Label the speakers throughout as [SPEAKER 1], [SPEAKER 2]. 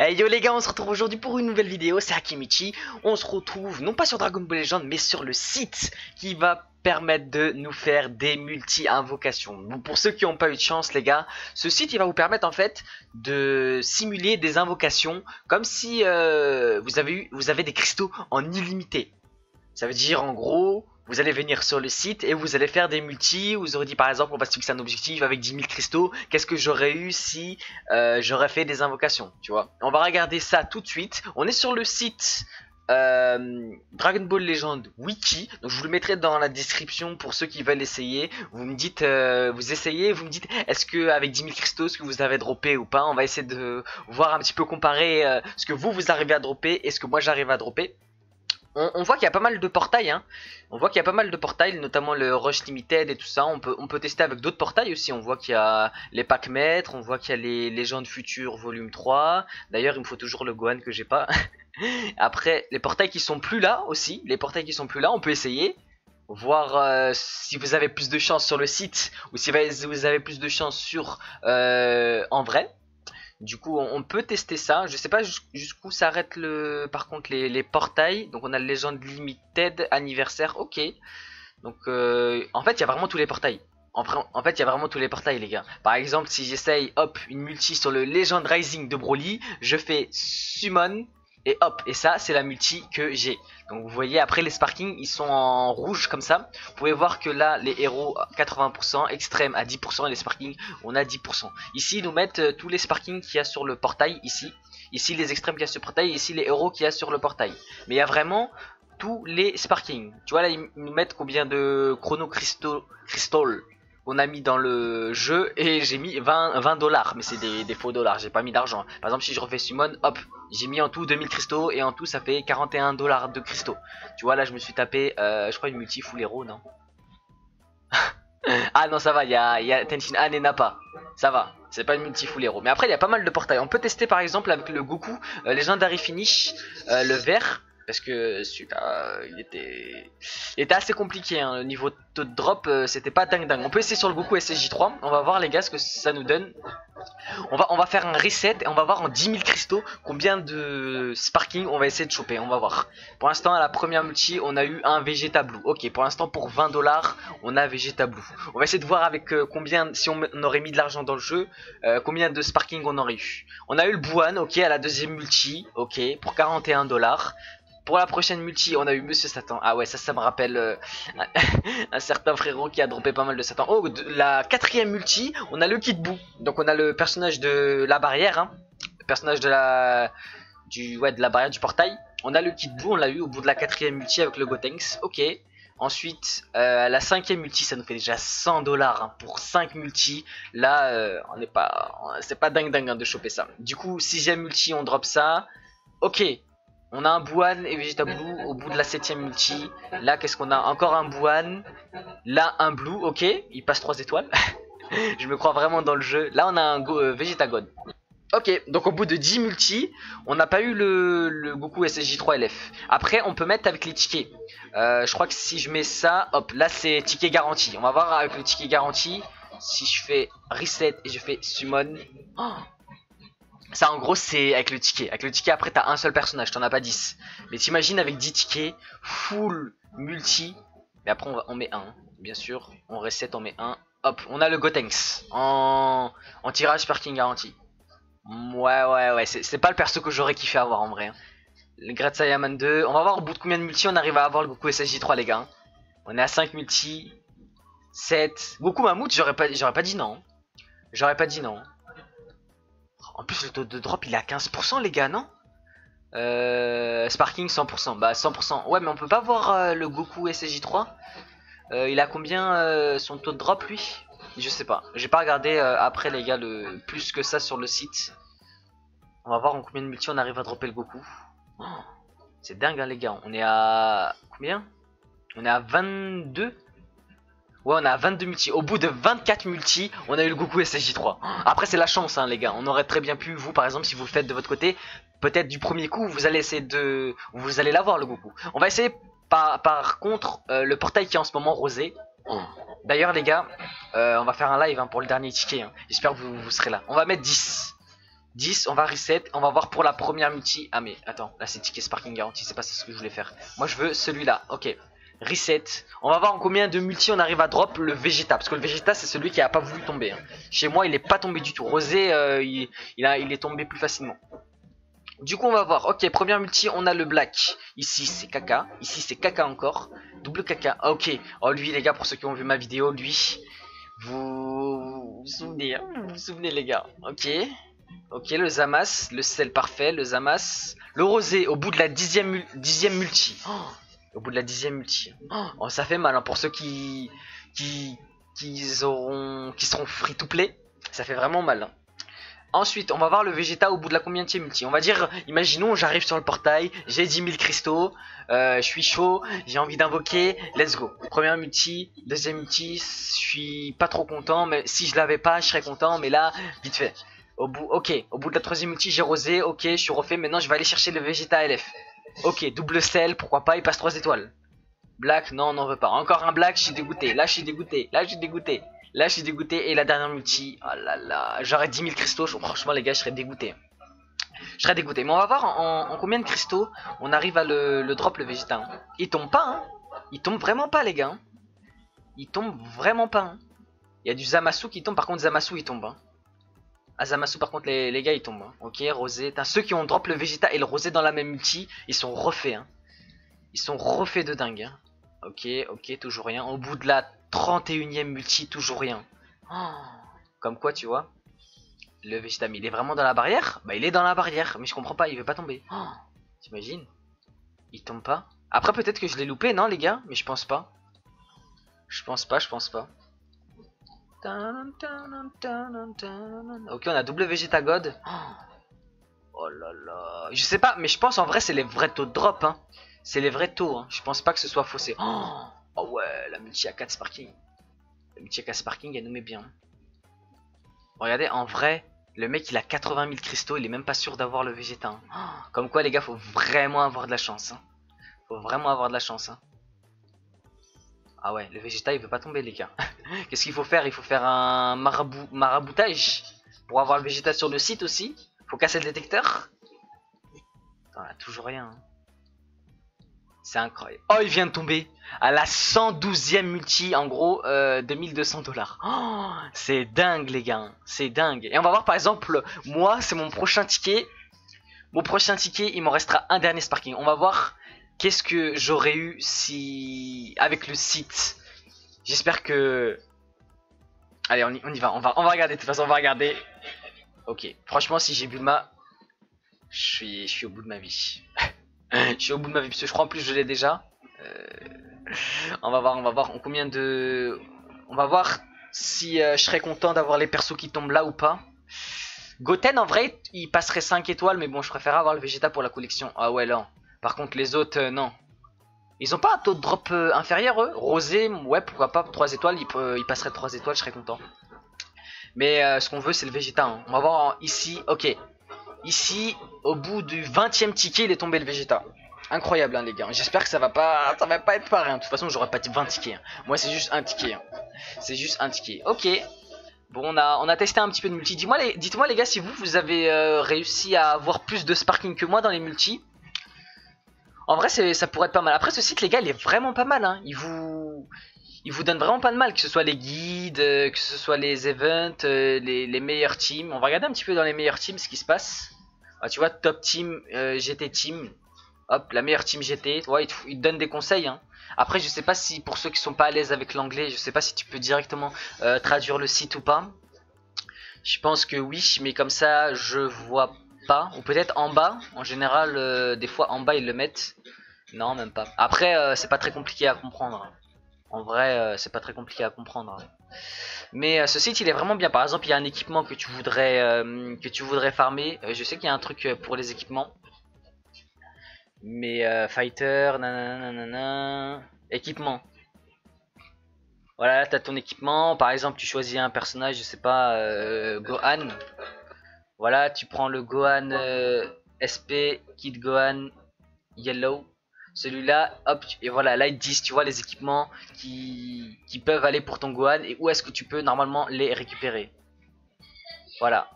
[SPEAKER 1] Hey yo les gars, on se retrouve aujourd'hui pour une nouvelle vidéo, c'est Hakimichi. On se retrouve non pas sur Dragon Ball Legends mais sur le site qui va permettre de nous faire des multi-invocations. Bon, pour ceux qui n'ont pas eu de chance les gars, ce site il va vous permettre en fait de simuler des invocations comme si vous avez des cristaux en illimité. Ça veut dire en gros, vous allez venir sur le site et vous allez faire des multis. Vous aurez dit par exemple, on va se fixer un objectif avec 10 000 cristaux. Qu'est-ce que j'aurais eu si j'aurais fait des invocations, tu vois. On va regarder ça tout de suite. On est sur le site Dragon Ball Legend Wiki. Donc je vous le mettrai dans la description pour ceux qui veulent essayer. Vous me dites, vous essayez, vous me dites, est-ce que avec 10 000 cristaux, ce que vous avez droppé ou pas. On va essayer de voir un petit peu comparer ce que vous arrivez à dropper et ce que moi j'arrive à dropper. On voit qu'il y a pas mal de portails, hein. On voit qu'il y a pas mal de portails, notamment le Rush Limited et tout ça. On peut tester avec d'autres portails aussi. On voit qu'il y a les packs maîtres, on voit qu'il y a les légendes futures volume 3. D'ailleurs, il me faut toujours le Gohan que j'ai pas. Après, les portails qui sont plus là aussi. Les portails qui sont plus là, on peut essayer. Voir si vous avez plus de chance sur le site ou si vous avez plus de chance sur en vrai. Du coup, on peut tester ça. Je sais pas jusqu'où s'arrête par contre les portails. Donc on a le Legend Limited anniversaire. Ok. Donc en fait, il y a vraiment tous les portails. En fait, il y a vraiment tous les portails, les gars. Par exemple, si j'essaye, hop, une multi sur le Legend Rising de Broly, je fais Summon. Et hop, et ça c'est la multi que j'ai. Donc vous voyez après les sparkings ils sont en rouge comme ça. Vous pouvez voir que là les héros 80%, extrême à 10% et les sparkings on a 10%. Ici ils nous mettent tous les sparkings qu'il y a sur le portail ici. Ici les extrêmes qu'il y a sur le portail, ici les héros qu'il y a sur le portail. Mais il y a vraiment tous les sparkings. Tu vois là ils nous mettent combien de chrono crystal on a mis dans le jeu et j'ai mis 20 dollars, mais c'est des faux dollars, j'ai pas mis d'argent. Par exemple si je refais summon, hop, j'ai mis en tout 2000 cristaux et en tout ça fait 41 dollars de cristaux. Tu vois là je me suis tapé, je crois une multi full hero, non? Ah non ça va, il y a Tenshin Han et Nappa, ça va, c'est pas une multi full hero. Mais après il y a pas mal de portails, on peut tester par exemple avec le Goku Legendary Finish, le vert. Parce que celui-là, il était assez compliqué, hein. Le niveau de drop, c'était pas dingue. On peut essayer sur le Goku SSJ3. On va voir les gars ce que ça nous donne. On va faire un reset et on va voir en 10 000 cristaux combien de sparking on va essayer de choper. On va voir. Pour l'instant, à la première multi, on a eu un Vegeta Blue. Ok, pour l'instant, pour 20 dollars, on a Vegeta Blue. On va essayer de voir avec combien, si on aurait mis de l'argent dans le jeu, combien de sparking on aurait eu. On a eu le Buan, ok, à la deuxième multi, ok, pour 41 dollars. Pour la prochaine multi, on a eu Monsieur Satan. Ah ouais, ça me rappelle un certain frérot qui a droppé pas mal de Satan. Oh, la quatrième multi, on a le Kid Buu. Donc on a le personnage de la barrière, hein. Le personnage de la barrière du portail. On a le Kid Buu, on l'a eu au bout de la quatrième multi avec le Gotenks. Ok. Ensuite, la cinquième multi, ça nous fait déjà 100 dollars hein, pour 5 multi. Là, c'est pas dingue hein, de choper ça. Du coup, sixième multi, on drop ça. Ok. On a un Buan et Vegeta Blue au bout de la 7ème multi. Là, qu'est-ce qu'on a? Encore un Buan. Là, un Blue. Ok, il passe 3 étoiles. Je me crois vraiment dans le jeu. Là, on a un Vegeta God. Ok, donc au bout de 10 multi, on n'a pas eu le Goku SSJ3 LF. Après, on peut mettre avec les tickets. Je crois que si je mets ça, hop, là c'est ticket garanti. On va voir avec le ticket garanti. Si je fais reset et je fais summon. Oh, ça en gros c'est avec le ticket. Avec le ticket après t'as un seul personnage, t'en as pas 10. Mais t'imagines avec 10 tickets, full multi. Mais après on met un, bien sûr. On reset, on met un. Hop, on a le Gotenks en tirage sparking garanti. Ouais, c'est pas le perso que j'aurais kiffé avoir en vrai. Hein. Le Great Saiyaman 2. On va voir au bout de combien de multi on arrive à avoir le Goku SSJ3 les gars. Hein. On est à 5 multi. 7. Goku Mammouth, j'aurais pas dit non. J'aurais pas dit non. En plus le taux de drop il est à 15% les gars non Sparking 100%. Bah 100%. Ouais mais on peut pas voir le Goku SSJ3 il a combien son taux de drop lui? Je sais pas. J'ai pas regardé après les gars le plus que ça sur le site. On va voir en combien de multi on arrive à dropper le Goku. Oh, c'est dingue hein les gars. On est à combien? On est à 22. Ouais, on a 22 multi. Au bout de 24 multi, on a eu le Goku SSJ3. Après, c'est la chance, hein, les gars. On aurait très bien pu, vous, par exemple, si vous le faites de votre côté, peut-être du premier coup, vous allez essayer de... Vous allez l'avoir, le Goku. On va essayer, par contre, le portail qui est en ce moment rosé. D'ailleurs, les gars, on va faire un live hein, pour le dernier ticket. Hein. J'espère que vous serez là. On va mettre 10. 10, on va reset, on va voir pour la première multi. Ah mais attends, là c'est ticket sparking garanti, c'est pas ce que je voulais faire. Moi je veux celui-là, ok. Reset, on va voir en combien de multi on arrive à drop le Vegeta. Parce que le Vegeta c'est celui qui a pas voulu tomber, hein. Chez moi il est pas tombé du tout. Rosé il est tombé plus facilement. Du coup on va voir, ok, première multi on a le black. Ici c'est caca, ici c'est caca encore. Double caca, ok. Oh lui les gars, pour ceux qui ont vu ma vidéo, lui, vous souvenez, hein, vous vous souvenez les gars, ok. Ok, le Zamas, le sel parfait, le Zamas. Le rosé au bout de la dixième multi. Oh, au bout de la 10e multi. Oh, ça fait mal hein, pour ceux qui seront free to play. Ça fait vraiment mal, hein. Ensuite, on va voir le Vegeta au bout de la combienième multi. On va dire, imaginons, j'arrive sur le portail, j'ai 10 000 cristaux, je suis chaud, j'ai envie d'invoquer, let's go. Première multi, deuxième multi, je suis pas trop content, mais si je l'avais pas, je serais content, mais là, vite fait. Au bout de la troisième multi, j'ai rosé, ok, je suis refait, maintenant je vais aller chercher le Vegeta LF. Ok, double sel, pourquoi pas, il passe 3 étoiles. Black, non, on n'en veut pas. Encore un black, je suis dégoûté, là je suis dégoûté, là je suis dégoûté. Là je suis dégoûté, et la dernière multi, oh là là, j'aurais 10 000 cristaux, franchement les gars je serais dégoûté. Je serais dégoûté, mais on va voir en combien de cristaux on arrive à le drop le Vegeta, hein. Il tombe pas, hein. Il tombe vraiment pas les gars, hein. Il tombe vraiment pas, hein. Il y a du Zamasu qui tombe, par contre Zamasu il tombe, hein. Ah Zamasu par contre les gars ils tombent, hein. Ok, rosé, ceux qui ont drop le Vegeta et le rosé dans la même multi, ils sont refaits, hein. Ils sont refaits de dingue, hein. Ok, ok, toujours rien. Au bout de la 31e multi, toujours rien. Oh, comme quoi, tu vois, le Vegeta, il est vraiment dans la barrière. Bah, il est dans la barrière, mais je comprends pas, il veut pas tomber. Oh, t'imagines? Il tombe pas. Après, peut-être que je l'ai loupé, non, les gars? Mais je pense pas. Je pense pas, je pense pas. Ok, on a double Vegeta God. Oh là là. Je sais pas, mais je pense en vrai, c'est les vrais taux de drop, hein. C'est les vrais taux, hein. Je pense pas que ce soit faussé. Oh ouais, la multi à 4 sparking. La multi à 4 sparking, elle nous met bien. Regardez, en vrai, le mec il a 80 000 cristaux, il est même pas sûr d'avoir le Vegeta, hein. Comme quoi les gars, faut vraiment avoir de la chance, hein. Faut vraiment avoir de la chance, hein. Ah ouais, le Vegeta il veut pas tomber les gars. Qu'est-ce qu'il faut faire? Il faut faire un maraboutage pour avoir le Vegeta sur le site aussi. Faut casser le détecteur. Attends, là, toujours rien, hein. C'est incroyable. Oh, il vient de tomber à la 112e multi, en gros, 2200 $. Oh, c'est dingue, les gars. C'est dingue. Et on va voir, par exemple, moi, c'est mon prochain ticket. Mon prochain ticket, il m'en restera un dernier sparking. On va voir qu'est-ce que j'aurais eu si... avec le site. J'espère que... Allez, on y va. On va regarder. De toute façon, on va regarder. Ok. Franchement, si j'ai Bulma, je suis au bout de ma vie. Je suis au bout de ma vie, parce que je crois en plus je l'ai déjà. On va voir en combien de... On va voir si je serais content d'avoir les persos qui tombent là ou pas. Goten en vrai il passerait 5 étoiles, mais bon je préfère avoir le Vegeta pour la collection. Ah ouais non. Par contre les autres non. Ils ont pas un taux de drop inférieur eux. Rosé, ouais pourquoi pas, 3 étoiles, il passerait 3 étoiles, je serais content. Mais ce qu'on veut c'est le Vegeta, hein. On va voir ici, ok. Ici, au bout du 20e ticket, il est tombé le Vegeta. Incroyable, hein, les gars. J'espère que ça va pas être pareil. De toute façon, j'aurais pas 20 tickets, hein. Moi, c'est juste un ticket, hein. C'est juste un ticket. Ok. Bon, on a testé un petit peu de multi. Dites-moi, les gars, si vous avez réussi à avoir plus de sparking que moi dans les multis. En vrai, ça pourrait être pas mal. Après, ce site, les gars, il est vraiment pas mal, hein. Il vous donne vraiment pas de mal, que ce soit les guides, que ce soit les events, les meilleurs teams. On va regarder un petit peu dans les meilleurs teams ce qui se passe. Ah, tu vois, top team, GT team. Hop, la meilleure team GT. Ouais, il te donne des conseils, hein. Après, je sais pas si pour ceux qui sont pas à l'aise avec l'anglais, je sais pas si tu peux directement traduire le site ou pas. Je pense que oui, mais comme ça, je vois pas. Ou peut-être en bas. En général, des fois en bas ils le mettent. Non, même pas. Après, c'est pas très compliqué à comprendre. En vrai, c'est pas très compliqué à comprendre. Mais ce site, il est vraiment bien. Par exemple, il y a un équipement que tu voudrais farmer. Je sais qu'il y a un truc pour les équipements. Mais fighter, nanana, équipement. Voilà, t'as ton équipement. Par exemple, tu choisis un personnage, je sais pas, Gohan. Voilà, tu prends le Gohan SP, Kid Gohan, Yellow. Celui-là, hop, et voilà, là ils te disent, tu vois, les équipements qui peuvent aller pour ton Gohan et où est-ce que tu peux normalement les récupérer. Voilà.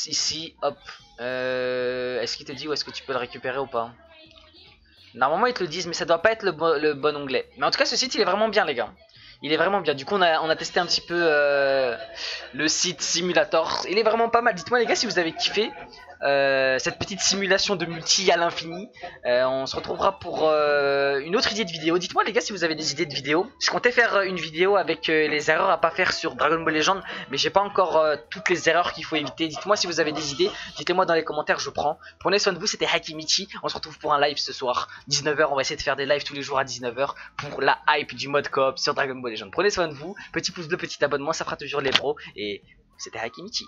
[SPEAKER 1] ici, hop. Est-ce qu'il te dit où est-ce que tu peux le récupérer ou pas? Normalement ils te le disent, mais ça doit pas être le bon onglet. Mais en tout cas ce site il est vraiment bien les gars. Il est vraiment bien. Du coup on a testé un petit peu le site simulator. Il est vraiment pas mal. Dites-moi les gars si vous avez kiffé cette petite simulation de multi à l'infini. On se retrouvera pour une autre idée de vidéo. Dites-moi les gars si vous avez des idées de vidéos. Je comptais faire une vidéo avec les erreurs à pas faire sur Dragon Ball Legends, mais j'ai pas encore toutes les erreurs qu'il faut éviter. Dites-moi si vous avez des idées. Dites-moi dans les commentaires, je prends. Prenez soin de vous, c'était Hakimichi. On se retrouve pour un live ce soir, 19h. On va essayer de faire des lives tous les jours à 19h pour la hype du mode coop sur Dragon Ball Legends. Prenez soin de vous. Petit pouce bleu, petit abonnement, ça fera toujours les pros. Et c'était Hakimichi.